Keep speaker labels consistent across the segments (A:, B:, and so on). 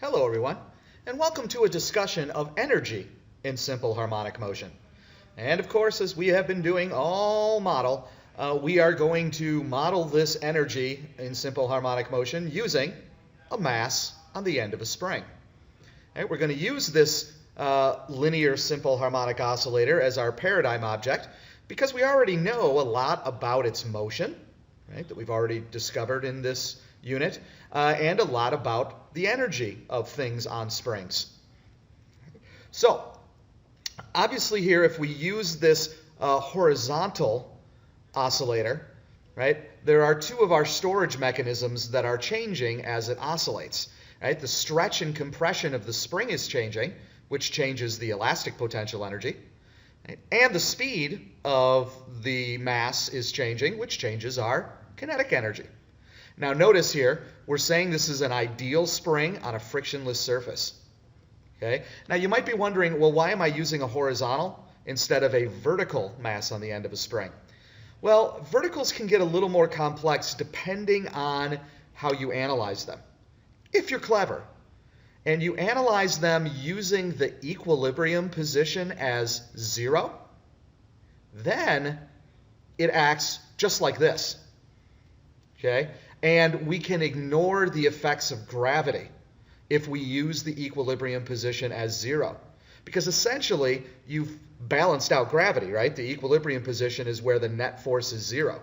A: Hello everyone, and welcome to a discussion of energy in simple harmonic motion. And of course, as we have been doing all model, we are going to model this energy in simple harmonic motion using a mass on the end of a spring. Right, we're going to use this linear simple harmonic oscillator as our paradigm object because we already know a lot about its motion, right, that we've already discovered in this unit, and a lot about the energy of things on springs. So, obviously here, if we use this horizontal oscillator, right, there are two of our storage mechanisms that are changing as it oscillates. Right? The stretch and compression of the spring is changing, which changes the elastic potential energy. Right? And the speed of the mass is changing, which changes our kinetic energy. Now notice here, we're saying this is an ideal spring on a frictionless surface. Okay? Now you might be wondering, well, why am I using a horizontal instead of a vertical mass on the end of a spring? Well, verticals can get a little more complex depending on how you analyze them. If you're clever and you analyze them using the equilibrium position as 0, then it acts just like this. Okay? And we can ignore the effects of gravity if we use the equilibrium position as 0. Because essentially, you've balanced out gravity, right? The equilibrium position is where the net force is 0.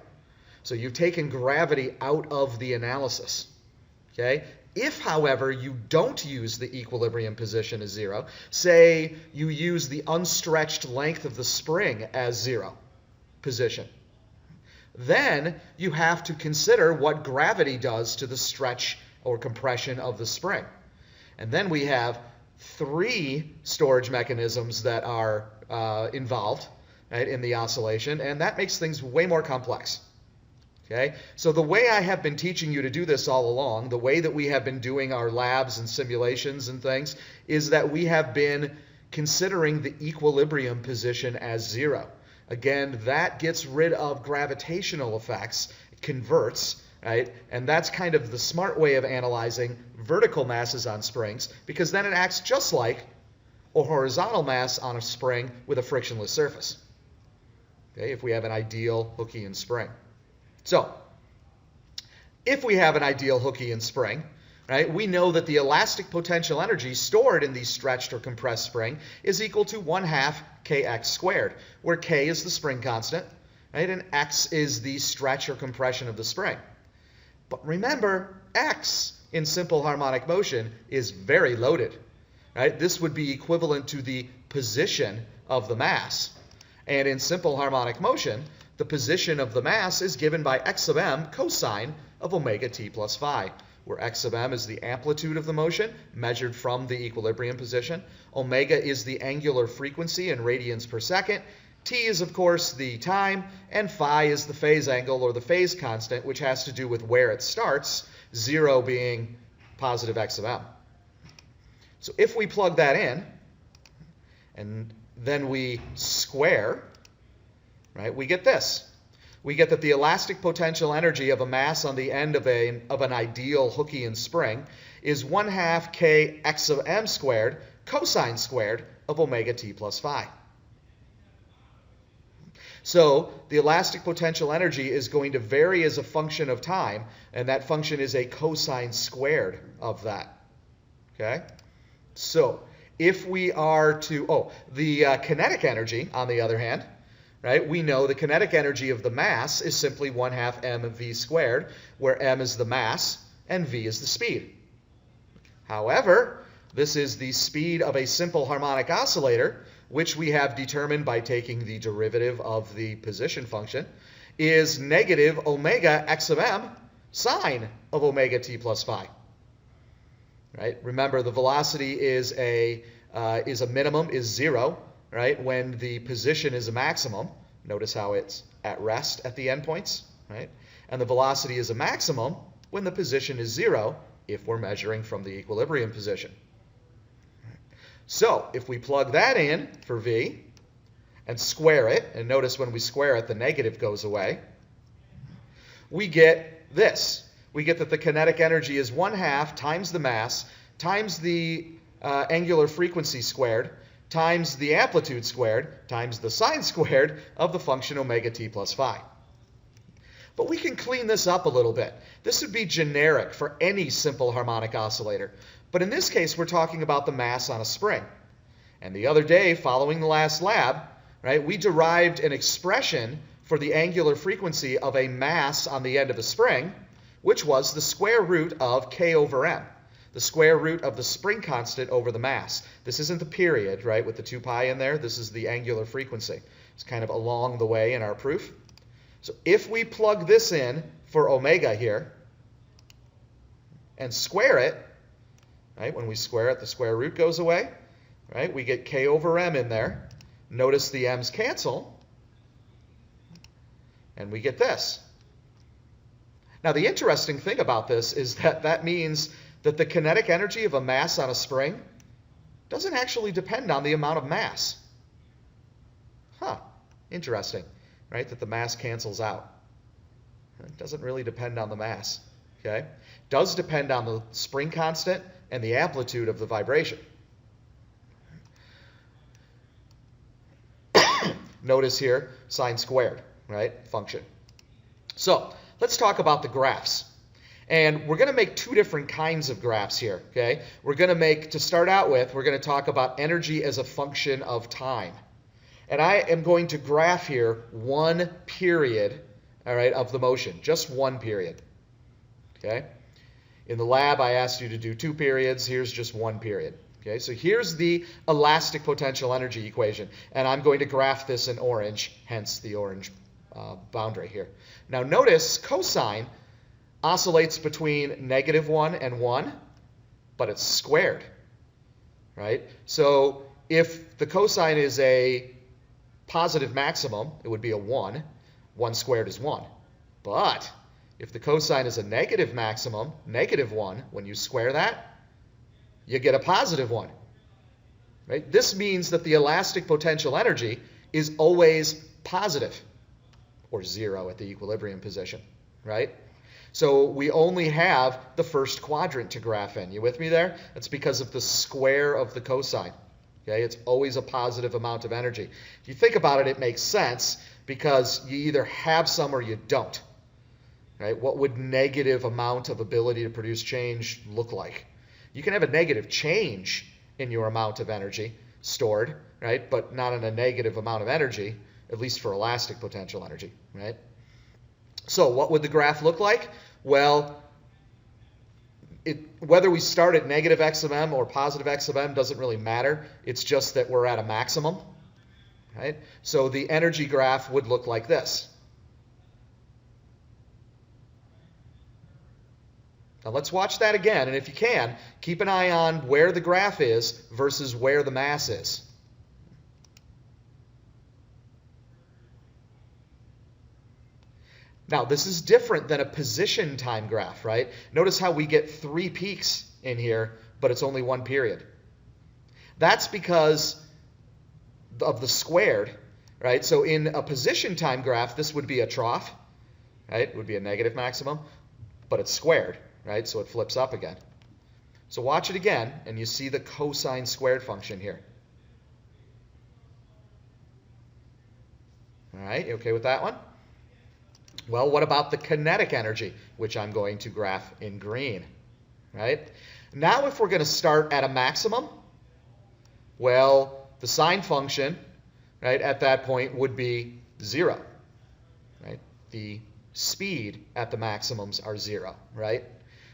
A: So you've taken gravity out of the analysis. Okay? If, however, you don't use the equilibrium position as 0, say you use the unstretched length of the spring as 0 position, then you have to consider what gravity does to the stretch or compression of the spring. And then we have 3 storage mechanisms that are involved, right, in the oscillation, and that makes things way more complex. Okay? So the way I have been teaching you to do this all along, the way that we have been doing our labs and simulations and things, is that we have been considering the equilibrium position as 0. Again, that gets rid of gravitational effects, converts, right? And that's kind of the smart way of analyzing vertical masses on springs, because then it acts just like a horizontal mass on a spring with a frictionless surface. Okay, if we have an ideal Hookean spring. So, if we have an ideal Hookean spring, right, we know that the elastic potential energy stored in the stretched or compressed spring is equal to 1/2 kx squared, where k is the spring constant, right, and x is the stretch or compression of the spring. But remember, x in simple harmonic motion is very loaded. Right? This would be equivalent to the position of the mass. And in simple harmonic motion, the position of the mass is given by x sub m cosine of omega t plus phi, where x sub m is the amplitude of the motion measured from the equilibrium position. Omega is the angular frequency in radians per second. T is, of course, the time, and phi is the phase angle or the phase constant, which has to do with where it starts, 0 being positive x sub m. So if we plug that in, and then we square, right, we get this. We get that the elastic potential energy of a mass on the end of an ideal Hookean spring is 1/2 k x sub m squared cosine squared of omega t plus phi. So the elastic potential energy is going to vary as a function of time, and that function is a cosine squared of that. Okay? So if we are to, the kinetic energy, on the other hand, right, we know the kinetic energy of the mass is simply 1/2 mv squared, where m is the mass and v is the speed. However, this is the speed of a simple harmonic oscillator, which we have determined by taking the derivative of the position function, is negative omega x sub m sine of omega t plus phi. Right? Remember, the velocity is a minimum, is 0, right, when the position is a maximum. Notice how it's at rest at the endpoints, right? And the velocity is a maximum when the position is 0 if we're measuring from the equilibrium position. So if we plug that in for v and square it, and notice when we square it, the negative goes away, we get this. We get that the kinetic energy is 1/2 times the mass times the angular frequency squared times the amplitude squared times the sine squared of the function omega t plus phi. But we can clean this up a little bit. This would be generic for any simple harmonic oscillator. But in this case, we're talking about the mass on a spring. And the other day, following the last lab, right, we derived an expression for the angular frequency of a mass on the end of a spring, which was the square root of k over m, the square root of the spring constant over the mass. This isn't the period, right, with the 2 pi in there. This is the angular frequency. It's kind of along the way in our proof. So if we plug this in for omega here and square it, right, when we square it, the square root goes away, right? We get k over m in there. Notice the m's cancel, and we get this. Now, the interesting thing about this is that that means that the kinetic energy of a mass on a spring doesn't actually depend on the amount of mass. Interesting, right? That the mass cancels out. It doesn't really depend on the mass, okay? It does depend on the spring constant and the amplitude of the vibration. Notice here, sine squared, right, function. So let's talk about the graphs. And we're going to make 2 different kinds of graphs here, okay? We're going to make, to start out with, we're going to talk about energy as a function of time. And I am going to graph here 1 period, all right, of the motion, just 1 period, okay? In the lab, I asked you to do 2 periods. Here's just 1 period. Okay, so here's the elastic potential energy equation, and I'm going to graph this in orange, hence the orange boundary here. Now notice cosine oscillates between -1 and 1, but it's squared, right? So if the cosine is a positive maximum, it would be a 1. 1 squared is 1. But if the cosine is a negative maximum, -1, when you square that, you get a positive 1. Right? This means that the elastic potential energy is always positive, or 0 at the equilibrium position, right? So we only have the first quadrant to graph in. You with me there? That's because of the square of the cosine. Okay? It's always a positive amount of energy. If you think about it, it makes sense because you either have some or you don't. Right? What would negative amount of ability to produce change look like? You can have a negative change in your amount of energy stored, right? But not in a negative amount of energy, at least for elastic potential energy, right? So what would the graph look like? Well, whether we start at negative x of m or positive x of m doesn't really matter. It's just that we're at a maximum, right? So the energy graph would look like this. Now let's watch that again, and if you can, keep an eye on where the graph is versus where the mass is. Now this is different than a position time graph, right? Notice how we get 3 peaks in here, but it's only 1 period. That's because of the squared, right? So in a position time graph, this would be a trough, right? It would be a negative maximum, but it's squared. Right? So it flips up again. So watch it again, and you see the cosine squared function here. All right, you okay with that one? Well, what about the kinetic energy, which I'm going to graph in green? Right? Now if we're going to start at a maximum, well, the sine function, right, at that point would be 0. Right? The speed at the maximums are 0, right?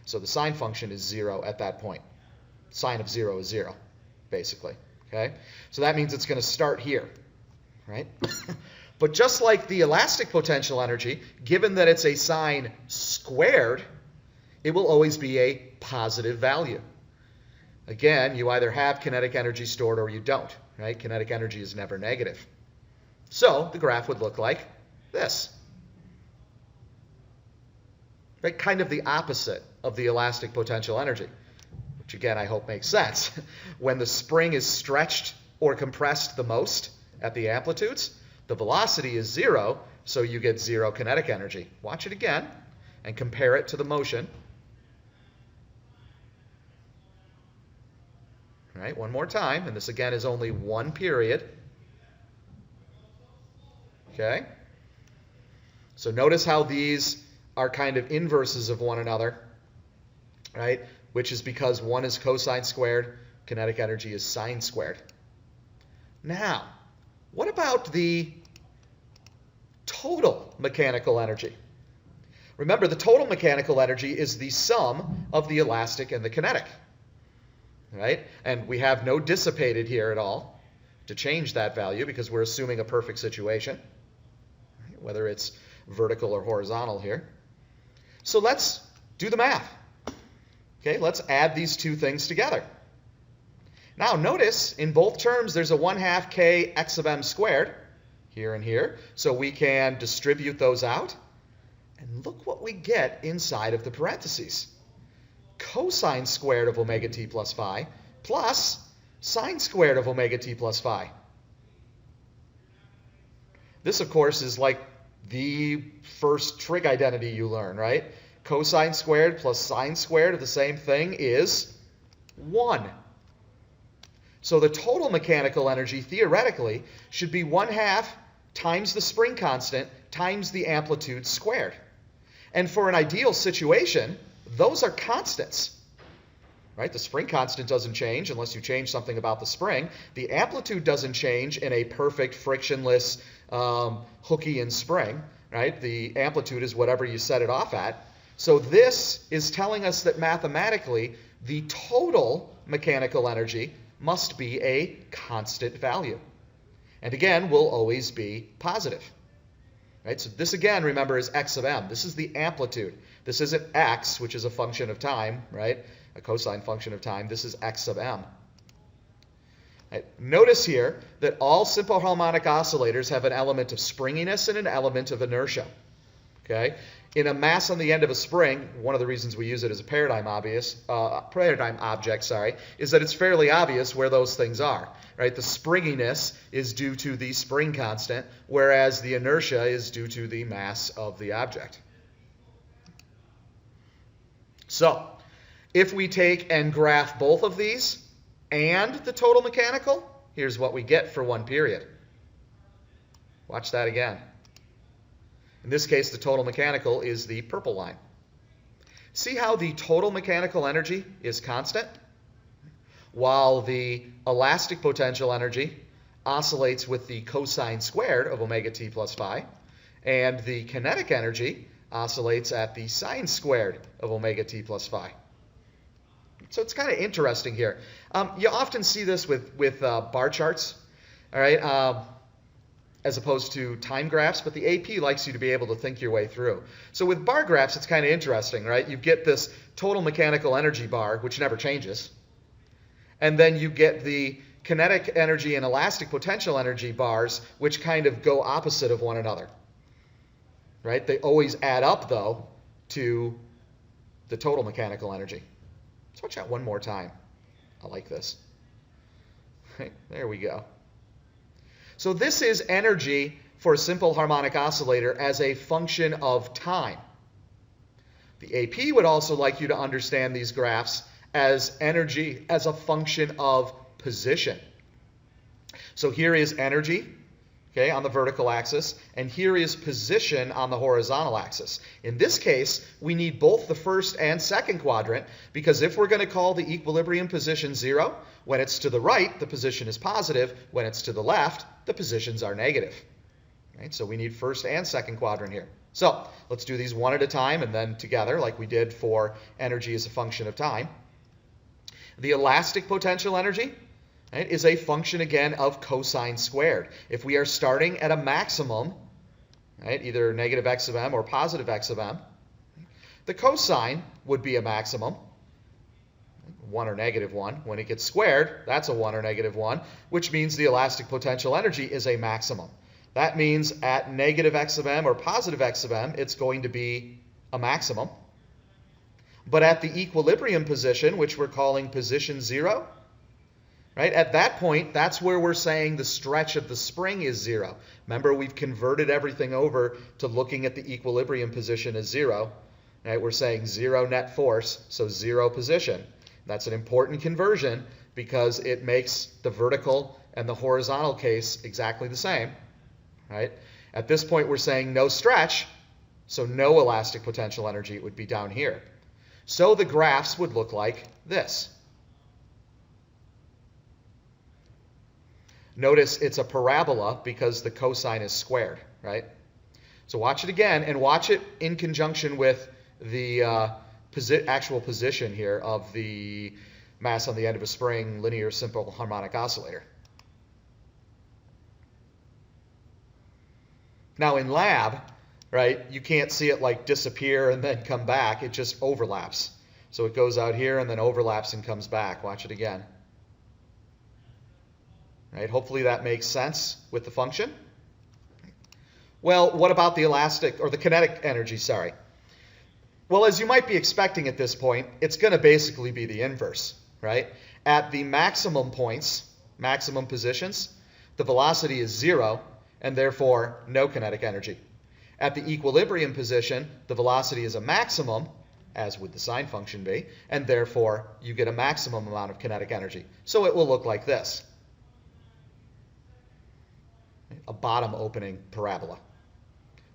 A: So the sine function is 0 at that point. Sine of 0 is 0, basically. Okay? So that means it's going to start here, right? But just like the elastic potential energy, given that it's a sine squared, it will always be a positive value. Again, you either have kinetic energy stored or you don't, right? Kinetic energy is never negative. So the graph would look like this. Right? Kind of the opposite of the elastic potential energy, which again I hope makes sense. When the spring is stretched or compressed the most at the amplitudes, the velocity is 0, so you get 0 kinetic energy. Watch it again and compare it to the motion. All right, one more time, and this again is only one period. Okay? So notice how these are kind of inverses of one another, right? Which is because one is cosine squared, kinetic energy is sine squared. Now, what about the total mechanical energy? Remember, the total mechanical energy is the sum of the elastic and the kinetic, right? And we have no dissipated here at all to change that value because we're assuming a perfect situation, right? Whether it's vertical or horizontal here. So let's do the math. Okay, let's add these two things together. Now notice in both terms there's a 1/2 k x of m squared here and here. So we can distribute those out. And look what we get inside of the parentheses. Cosine squared of omega t plus phi plus sine squared of omega t plus phi. This, of course, is like the first trig identity you learn, right? Cosine squared plus sine squared of the same thing is 1. So the total mechanical energy, theoretically, should be 1/2 times the spring constant times the amplitude squared. And for an ideal situation, those are constants, right? The spring constant doesn't change unless you change something about the spring. The amplitude doesn't change in a perfect, frictionless Hookean spring, right? The amplitude is whatever you set it off at. So this is telling us that mathematically, the total mechanical energy must be a constant value. And again, will always be positive. Right? So this again, remember, is x of m. This is the amplitude. This isn't x, which is a function of time, right? A cosine function of time. This is x of m. Right? Notice here that all simple harmonic oscillators have an element of springiness and an element of inertia. Okay? In a mass on the end of a spring, one of the reasons we use it as a paradigm object, is that it's fairly obvious where those things are. Right? The springiness is due to the spring constant, whereas the inertia is due to the mass of the object. So, if we take and graph both of these and the total mechanical, here's what we get for one period. Watch that again. In this case, the total mechanical is the purple line. See how the total mechanical energy is constant, while the elastic potential energy oscillates with the cosine squared of omega t plus phi, and the kinetic energy oscillates at the sine squared of omega t plus phi. So it's kind of interesting here. You often see this with bar charts, all right, as opposed to time graphs, but the AP likes you to be able to think your way through. So with bar graphs, it's kind of interesting, right? You get this total mechanical energy bar, which never changes. And then you get the kinetic energy and elastic potential energy bars, which kind of go opposite of one another. Right? They always add up, though, to the total mechanical energy. Let's watch that one more time. I like this. Right, there we go. So this is energy for a simple harmonic oscillator as a function of time. The AP would also like you to understand these graphs as energy as a function of position. So here is energy, okay, on the vertical axis, and here is position on the horizontal axis. In this case, we need both the first and second quadrant, because if we're going to call the equilibrium position 0, when it's to the right, the position is positive. When it's to the left, the positions are negative. Right? So we need first and second quadrant here. So let's do these one at a time and then together, like we did for energy as a function of time. The elastic potential energy, right, is a function, again, of cosine squared. If we are starting at a maximum, right, either negative x of m or positive x of m, the cosine would be a maximum, 1 or negative 1. When it gets squared, that's a 1 or negative 1, which means the elastic potential energy is a maximum. That means at negative x of m or positive x of m, it's going to be a maximum. But at the equilibrium position, which we're calling position 0, right, at that point, that's where we're saying the stretch of the spring is 0. Remember, we've converted everything over to looking at the equilibrium position as 0. Right? We're saying 0 net force, so 0 position. That's an important conversion because it makes the vertical and the horizontal case exactly the same, right? At this point, we're saying no stretch, so no elastic potential energy would be down here. So the graphs would look like this. Notice it's a parabola because the cosine is squared, right? So watch it again, and watch it in conjunction with the actual position here of the mass on the end of a spring linear simple harmonic oscillator. Now in lab, right, you can't see it like disappear and then come back. It just overlaps. So it goes out here and then overlaps and comes back. Watch it again. Right, hopefully that makes sense with the function. Well, what about the elastic, or the kinetic energy, sorry. Well, as you might be expecting at this point, it's going to basically be the inverse, right? At the maximum points, maximum positions, the velocity is 0, and therefore no kinetic energy. At the equilibrium position, the velocity is a maximum, as would the sine function be, and therefore you get a maximum amount of kinetic energy. So it will look like this. A bottom opening parabola.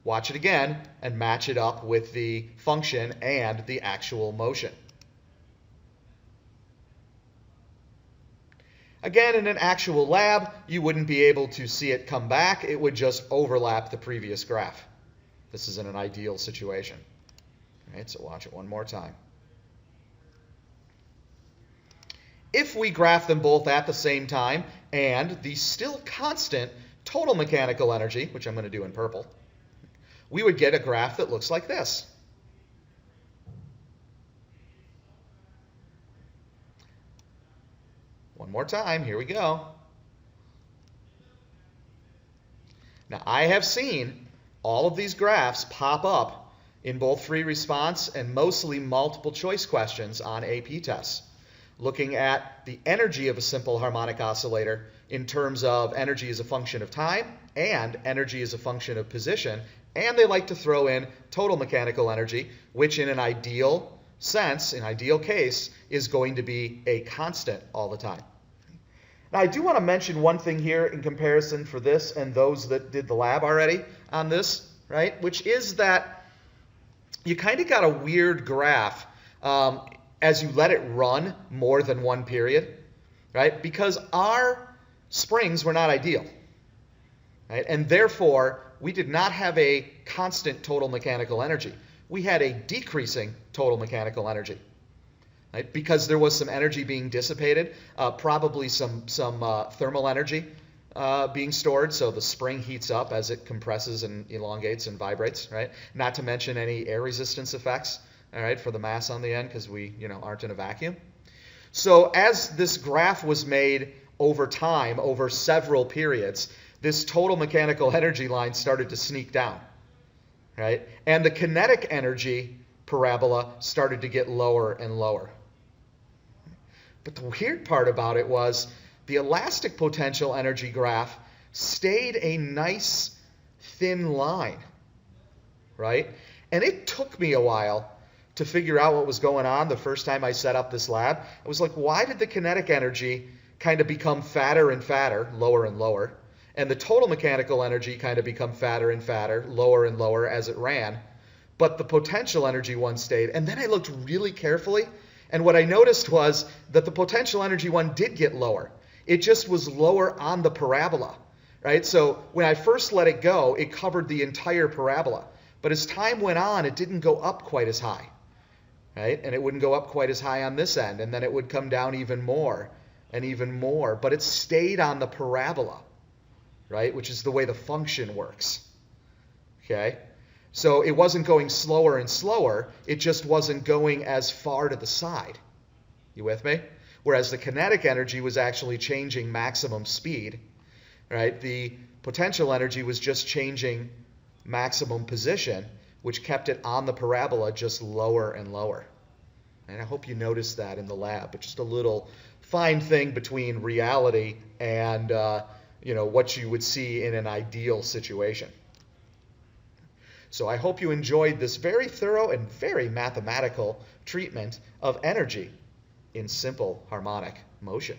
A: Watch it again and match it up with the function and the actual motion. Again, in an actual lab, you wouldn't be able to see it come back. It would just overlap the previous graph. This is in an ideal situation. All right, so watch it one more time. If we graph them both at the same time and the still constant total mechanical energy, which I'm going to do in purple, we would get a graph that looks like this. One more time, here we go. Now, I have seen all of these graphs pop up in both free response and mostly multiple choice questions on AP tests, looking at the energy of a simple harmonic oscillator in terms of energy as a function of time and energy as a function of position, and they like to throw in total mechanical energy, which in an ideal sense, in ideal case, is going to be a constant all the time. Now, I do want to mention one thing here in comparison for this and those that did the lab already on this, right, which is that you kind of got a weird graph as you let it run more than one period, right, because our springs were not ideal, right, and therefore we did not have a constant total mechanical energy. We had a decreasing total mechanical energy, right? Because there was some energy being dissipated, probably some thermal energy being stored, so the spring heats up as it compresses and elongates and vibrates, right? Not to mention any air resistance effects, all right, for the mass on the end, because we aren't in a vacuum. So as this graph was made over time, over several periods, this total mechanical energy line started to sneak down, right? And the kinetic energy parabola started to get lower and lower. But the weird part about it was the elastic potential energy graph stayed a nice thin line, right? And it took me a while to figure out what was going on the first time I set up this lab. I was like, why did the kinetic energy kind of become fatter and fatter, lower and lower, and the total mechanical energy kind of become fatter and fatter, lower and lower as it ran, but the potential energy one stayed? And then I looked really carefully, and what I noticed was that the potential energy one did get lower. It just was lower on the parabola, right? So when I first let it go, it covered the entire parabola. But as time went on, it didn't go up quite as high, right? And it wouldn't go up quite as high on this end, and then it would come down even more and even more. But it stayed on the parabola, right? Which is the way the function works, okay? So it wasn't going slower and slower. It just wasn't going as far to the side. You with me? Whereas the kinetic energy was actually changing maximum speed, right? The potential energy was just changing maximum position, which kept it on the parabola just lower and lower. And I hope you noticed that in the lab, but just a little fine thing between reality and what you would see in an ideal situation. So I hope you enjoyed this very thorough and very mathematical treatment of energy in simple harmonic motion.